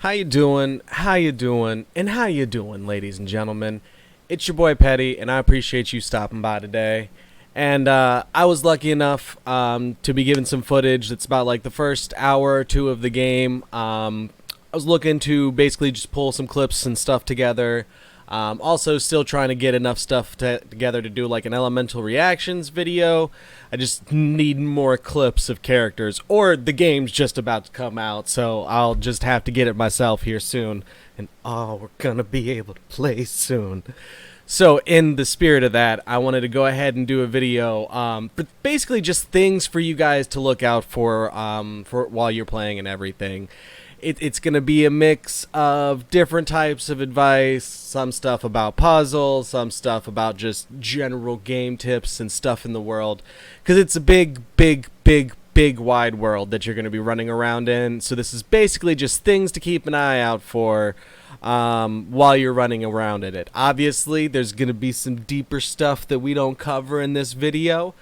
How you doing? How you doing? And how you doing, ladies and gentlemen? It's your boy Petty, and I appreciate you stopping by today. And I was lucky enough to be given some footage that's about like the first hour or two of the game. I was looking to basically just pull some clips and stuff together. Also still trying to get enough stuff together to do like an elemental reactions video. I just need more clips of characters, or the game's just about to come out, so I'll just have to get it myself here soon. And oh, we're gonna be able to play soon. So in the spirit of that, I wanted to go ahead and do a video, but basically just things for you guys to look out for while you're playing and everything. It's going to be a mix of different types of advice, some stuff about puzzles, some stuff about just general game tips and stuff in the world. Because it's a big wide world that you're going to be running around in. So this is basically just things to keep an eye out for while you're running around in it. Obviously, there's going to be some deeper stuff that we don't cover in this video.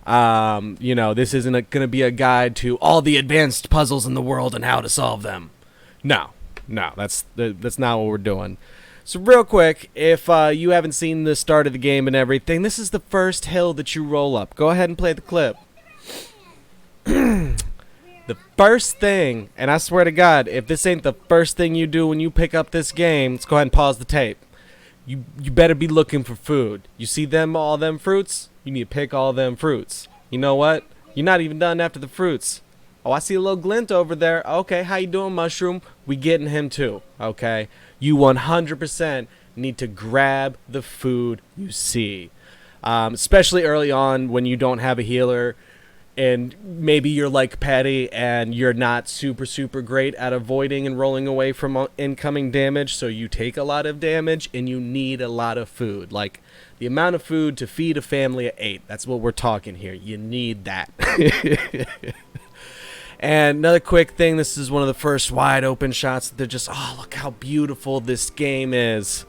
This isn't going to be a guide to all the advanced puzzles in the world and how to solve them. No, that's not what we're doing. So real quick, if you haven't seen the start of the game and everything, this is the first hill that you roll up. Go ahead and play the clip. The first thing, and I swear to God, if this ain't the first thing you do when you pick up this game, let's go ahead and pause the tape. You better be looking for food. You see all them fruits? You need to pick all them fruits. You know what? You're not even done after the fruits. Oh, I see a little glint over there. Okay, how you doing, Mushroom? We getting him too, okay? You 100% need to grab the food you see. Especially early on when you don't have a healer and maybe you're like Patty and you're not super great at avoiding and rolling away from incoming damage, so you take a lot of damage and you need a lot of food. Like the amount of food to feed a family of 8. That's what we're talking here. You need that. And another quick thing, this is one of the first wide open shots. They're just, oh, look how beautiful this game is.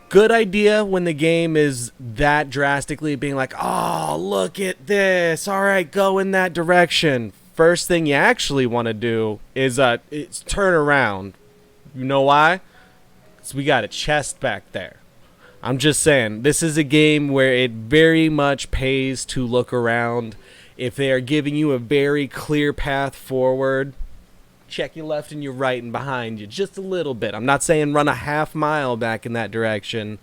Good idea when the game is that drastically being like, oh, look at this. All right, go in that direction. First thing you actually want to do is turn around. You know why? Because we got a chest back there. I'm just saying, this is a game where it very much pays to look around. If they are giving you a very clear path forward, check your left and your right and behind you just a little bit. I'm not saying run a half mile back in that direction,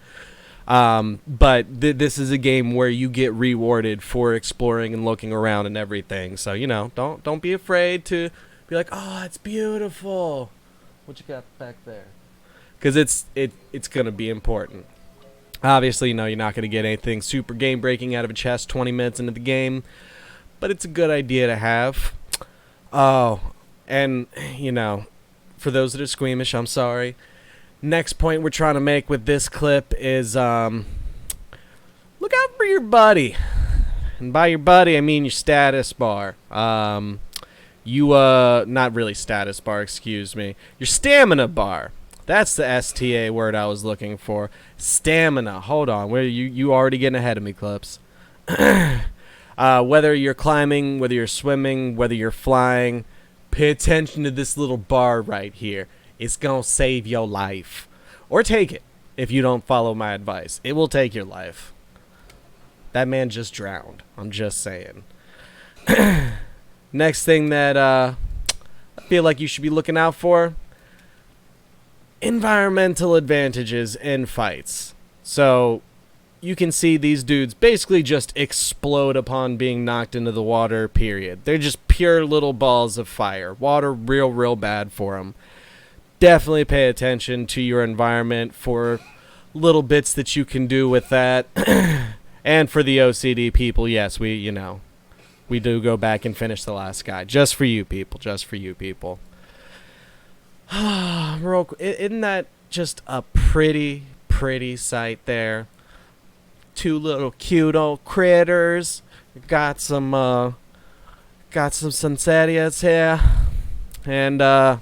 but this is a game where you get rewarded for exploring and looking around and everything. So, don't be afraid to be like, oh, it's beautiful. What you got back there? Because it's going to be important. Obviously, you're not going to get anything super game-breaking out of a chest 20 minutes into the game, but it's a good idea to have. Oh, and, for those that are squeamish, I'm sorry. Next point we're trying to make with this clip is, look out for your buddy. And by your buddy, I mean your status bar. Not really status bar, excuse me. Your stamina bar. That's the STA word I was looking for. Stamina. Hold on. You already getting ahead of me, Clips. Whether you're climbing, whether you're swimming, whether you're flying, pay attention to this little bar right here. It's going to save your life. Or take it if you don't follow my advice. It will take your life. That man just drowned. I'm just saying. Next thing that I feel like you should be looking out for, environmental advantages in fights. So you can see these dudes basically just explode upon being knocked into the water, period. They're just pure little balls of fire. Water real bad for them. Definitely pay attention to your environment for little bits that you can do with that. And for the OCD people, yes, we do go back and finish the last guy. Just for you people. Isn't that just a pretty sight there? Two little cute old critters. Got some Sunsettias here. And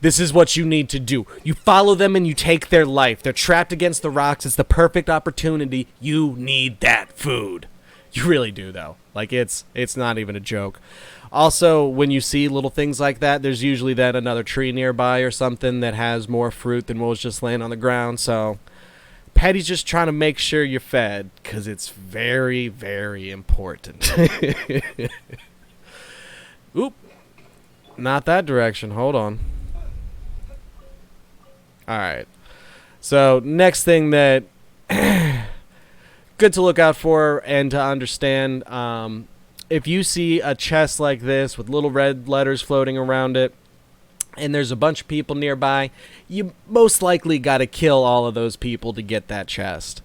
this is what you need to do. You follow them and you take their life. They're trapped against the rocks. It's the perfect opportunity. You need that food. You really do, though. Like, it's not even a joke. Also, when you see little things like that, there's usually then another tree nearby or something that has more fruit than what was just laying on the ground. So Patty's just trying to make sure you're fed, because it's very, very important. Oop. Not that direction. Hold on. Alright. So, next thing that good to look out for and to understand, if you see a chest like this with little red letters floating around it, and there's a bunch of people nearby, you most likely gotta kill all of those people to get that chest.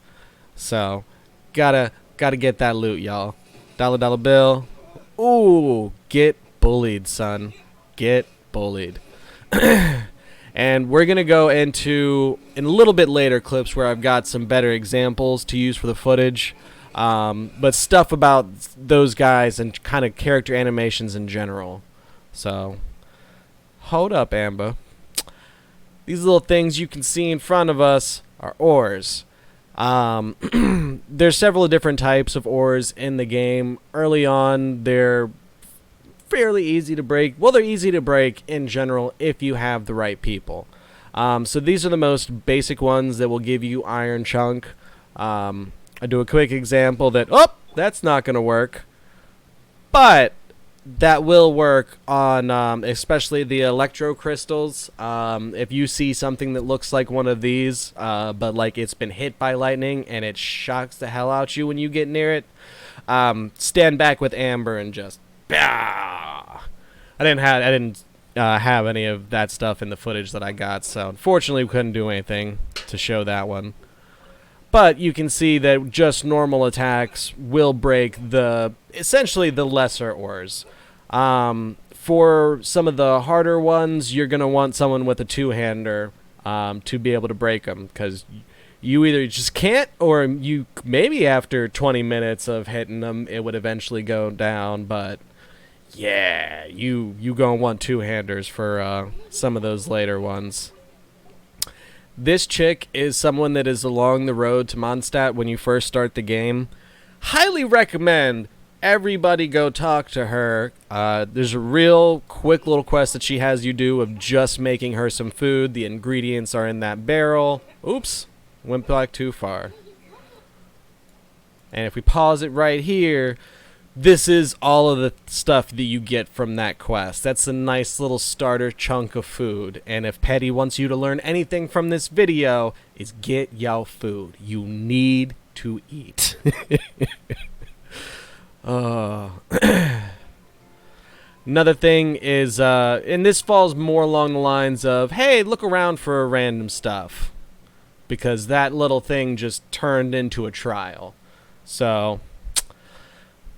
So, gotta get that loot, y'all. Dollar bill. Ooh, get bullied, son. Get bullied. And we're gonna go into, in a little bit later clips, where I've got some better examples to use for the footage. But stuff about those guys and kind of character animations in general. So, hold up, Amber. These little things you can see in front of us are ores. There's several different types of ores in the game. Early on, they're fairly easy to break. Well, they're easy to break in general if you have the right people. So these are the most basic ones that will give you iron chunk. I do a quick example that, that's not going to work. But that will work on especially the electro crystals. If you see something that looks like one of these, but like it's been hit by lightning and it shocks the hell out you when you get near it, stand back with Amber and just, bah! I didn't have any of that stuff in the footage that I got, so unfortunately we couldn't do anything to show that one. But you can see that just normal attacks will break essentially the lesser ores. For some of the harder ones, you're going to want someone with a two-hander to be able to break them, because you either just can't, or you maybe after 20 minutes of hitting them, it would eventually go down. But yeah, you going to want two-handers for some of those later ones. This chick is someone that is along the road to Mondstadt when you first start the game. Highly recommend everybody go talk to her. There's a real quick little quest that she has you do of just making her some food. The ingredients are in that barrel. Oops, went back too far. And if we pause it right here, this is all of the stuff that you get from that quest. That's a nice little starter chunk of food. And if Petty wants you to learn anything from this video, is get y'all food. You need to eat. Another thing is, and this falls more along the lines of, hey, look around for random stuff. Because that little thing just turned into a trial. So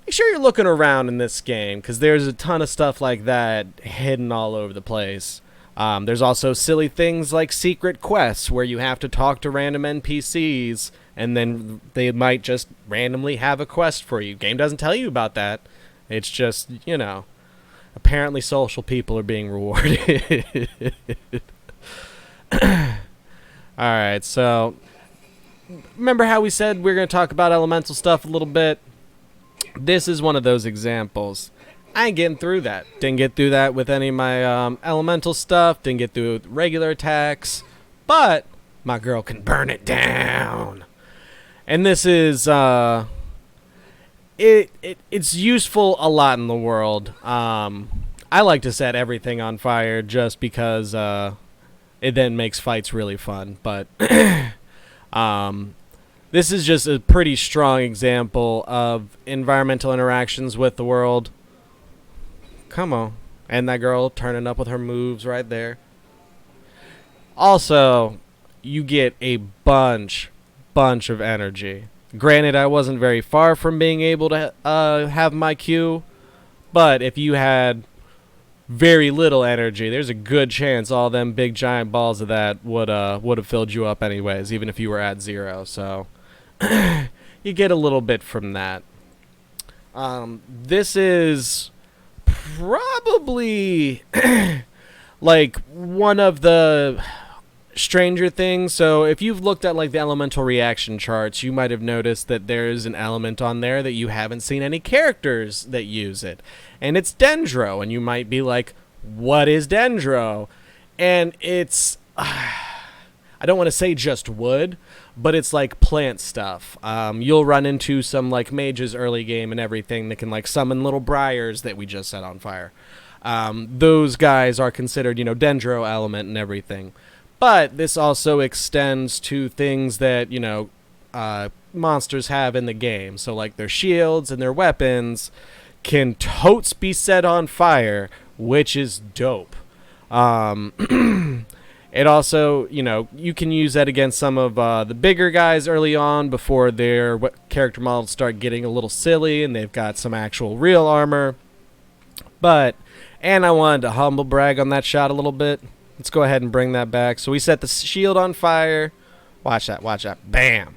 make sure you're looking around in this game, because there's a ton of stuff like that hidden all over the place. There's also silly things like secret quests where you have to talk to random NPCs, and then they might just randomly have a quest for you. Game doesn't tell you about that. It's just, you know, apparently social people are being rewarded. Alright, so remember how we said we were going to talk about elemental stuff a little bit? This is one of those examples. I ain't getting through that. Didn't get through that with any of my elemental stuff. Didn't get through with regular attacks. But my girl can burn it down. And this is it's useful a lot in the world. I like to set everything on fire just because it then makes fights really fun. But this is just a pretty strong example of environmental interactions with the world. Come on. And that girl turning up with her moves right there. Also, you get a bunch of energy. Granted, I wasn't very far from being able to have my Q, but if you had very little energy, there's a good chance all them big giant balls of that would have filled you up anyways, even if you were at 0. So you get a little bit from that. This is probably like one of the, stranger things. So if you've looked at like the elemental reaction charts, you might have noticed that there's an element on there that you haven't seen any characters that use it, and it's Dendro. And you might be like, what is Dendro? And it's I don't want to say just wood, but it's like plant stuff. You'll run into some like mages early game and everything that can like summon little briars that we just set on fire. Those guys are considered, you know, Dendro element and everything. But this also extends to things that, you know, monsters have in the game. So like their shields and their weapons can totes be set on fire, which is dope. It also, you know, you can use that against some of the bigger guys early on before their character models start getting a little silly and they've got some actual real armor. And I wanted to humble brag on that shot a little bit. Let's go ahead and bring that back. So we set the shield on fire. Watch that, watch that. Bam!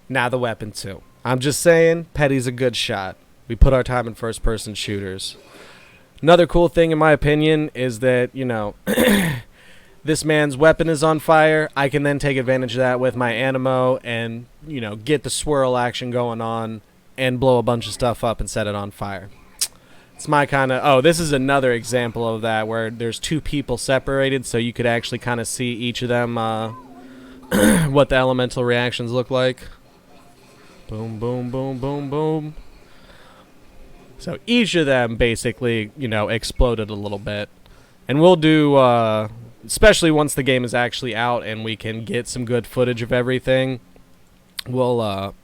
Now the weapon too. I'm just saying, Petty's a good shot. We put our time in first-person shooters. Another cool thing, in my opinion, is that, you know, this man's weapon is on fire. I can then take advantage of that with my animo and, you know, get the swirl action going on and blow a bunch of stuff up and set it on fire. It's my kind of... Oh, this is another example of that where there's two people separated, so you could actually kind of see each of them, what the elemental reactions look like. Boom, boom, boom, boom, boom. So each of them basically, you know, exploded a little bit. And we'll do, especially once the game is actually out and we can get some good footage of everything, we'll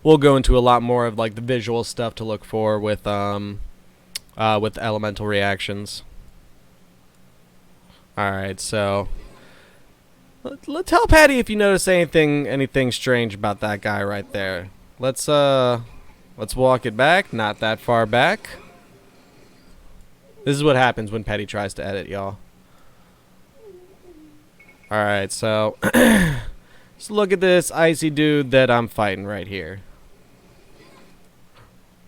we'll go into a lot more of like the visual stuff to look for with elemental reactions. All right, so tell Patty if you notice anything strange about that guy right there. Let's walk it back, not that far back. This is what happens when Petty tries to edit, y'all. Alright, so let's look at this icy dude that I'm fighting right here.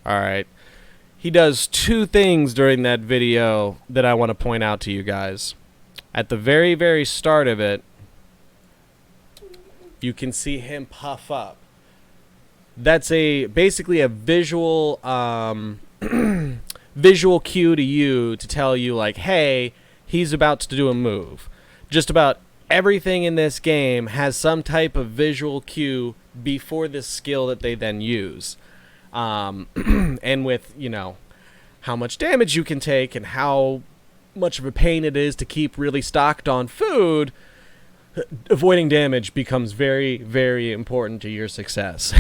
Alright. He does two things during that video that I want to point out to you guys. At the very, very start of it, you can see him puff up. That's basically a visual visual cue to you to tell you like, hey, he's about to do a move. Just about everything in this game has some type of visual cue before this skill that they then use. And with, you know, how much damage you can take and how much of a pain it is to keep really stocked on food, avoiding damage becomes very, very important to your success.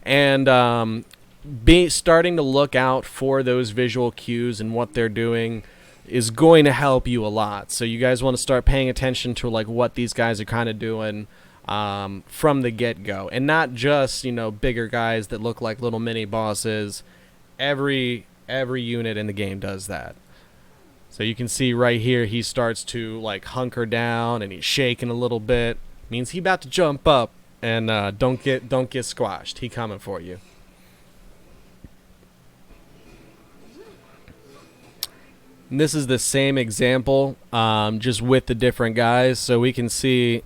And starting to look out for those visual cues and what they're doing is going to help you a lot. So you guys want to start paying attention to like what these guys are kind of doing from the get-go, and not just, you know, bigger guys that look like little mini bosses. Every unit in the game does that. So you can see right here he starts to like hunker down and he's shaking a little bit. Means he about to jump up and don't get squashed. He coming for you. And this is the same example, just with the different guys. So we can see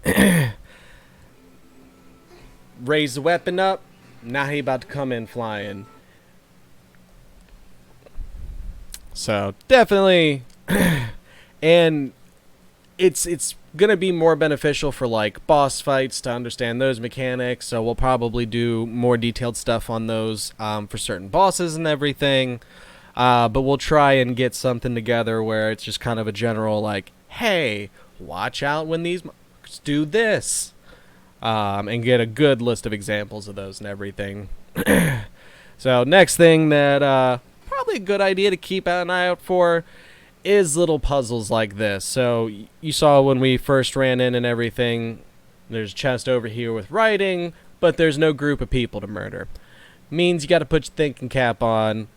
raise the weapon up. Now he about to come in flying. So definitely, and it's gonna be more beneficial for like boss fights to understand those mechanics. So we'll probably do more detailed stuff on those for certain bosses and everything. But we'll try and get something together where it's just kind of a general like, hey, watch out when these do this, and get a good list of examples of those and everything. So next thing that probably a good idea to keep an eye out for is little puzzles like this. So you saw when we first ran in and everything, there's a chest over here with writing, but there's no group of people to murder. Means you got to put your thinking cap on,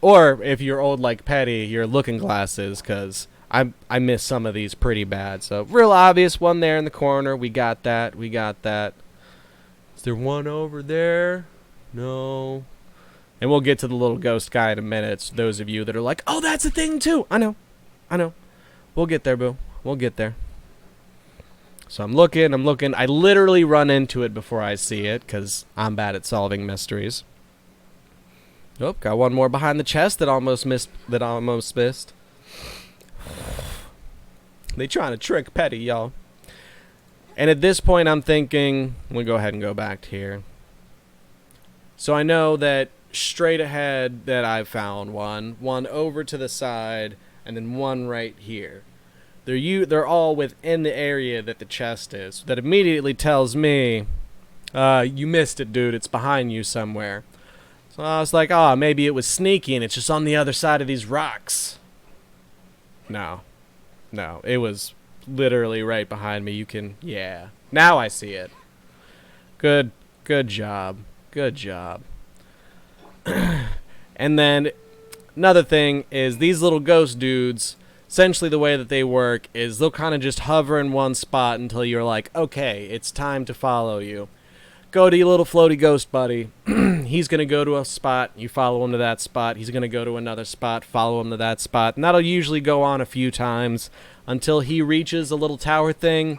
or if you're old like Petty, your looking glasses, because I miss some of these pretty bad. So real obvious one there in the corner. We got that. We got that. Is there one over there? No. And we'll get to the little ghost guy in a minute. So those of you that are like, oh, that's a thing too. I know. We'll get there, boo. We'll get there. So I'm looking. I literally run into it before I see it because I'm bad at solving mysteries. Oh, got one more behind the chest that almost missed. They trying to trick Petty, y'all. And at this point, I'm thinking, we'll go ahead and go back to here. So I know that straight ahead that I found one over to the side, and then one right here. They're all within the area that the chest is. That immediately tells me, you missed it, dude. It's behind you somewhere. So I was like, oh, maybe it was sneaky and it's just on the other side of these rocks. No, it was literally right behind me. Yeah. Now I see it. Good job. Good job. And then another thing is these little ghost dudes, essentially the way that they work is they'll kind of just hover in one spot until you're like, okay, it's time to follow you. Go to your little floaty ghost buddy. He's going to go to a spot. You follow him to that spot. He's going to go to another spot. Follow him to that spot. And that'll usually go on a few times until he reaches a little tower thing.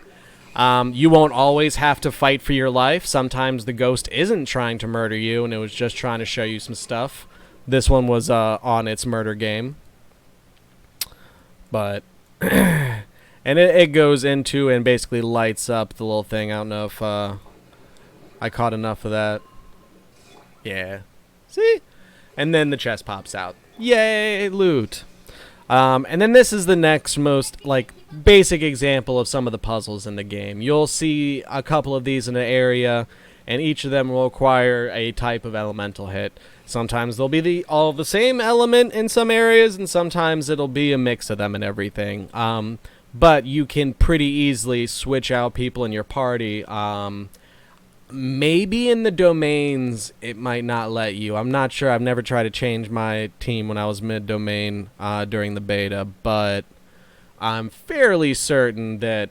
You won't always have to fight for your life. Sometimes the ghost isn't trying to murder you, and it was just trying to show you some stuff. This one was on its murder game. But, and it goes into and basically lights up the little thing. I don't know if I caught enough of that. Yeah. See? And then the chest pops out. Yay, loot. And then this is the next most, basic example of some of the puzzles in the game. You'll see a couple of these in the area, and each of them will require a type of elemental hit. Sometimes they'll be all the same element in some areas, and sometimes it'll be a mix of them and everything. But you can pretty easily switch out people in your party. Maybe in the domains it might not let you. I'm not sure. I've never tried to change my team when I was mid-domain during the beta, but I'm fairly certain that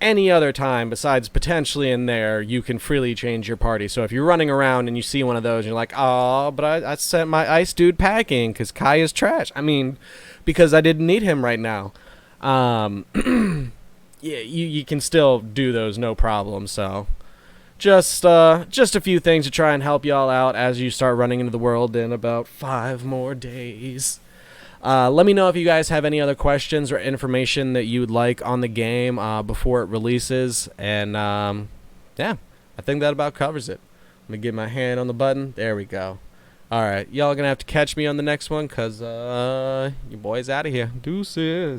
any other time besides potentially in there, you can freely change your party. So if you're running around and you see one of those and you're like, oh, but I sent my ice dude packing because Kai is trash. I mean, because I didn't need him right now. Yeah, you can still do those, no problem. So just a few things to try and help y'all out as you start running into the world in about 5 more days. Let me know if you guys have any other questions or information that you would like on the game before it releases. And, yeah, I think that about covers it. Let me get my hand on the button. There we go. All right, y'all going to have to catch me on the next one because your boy's out of here. Deuces.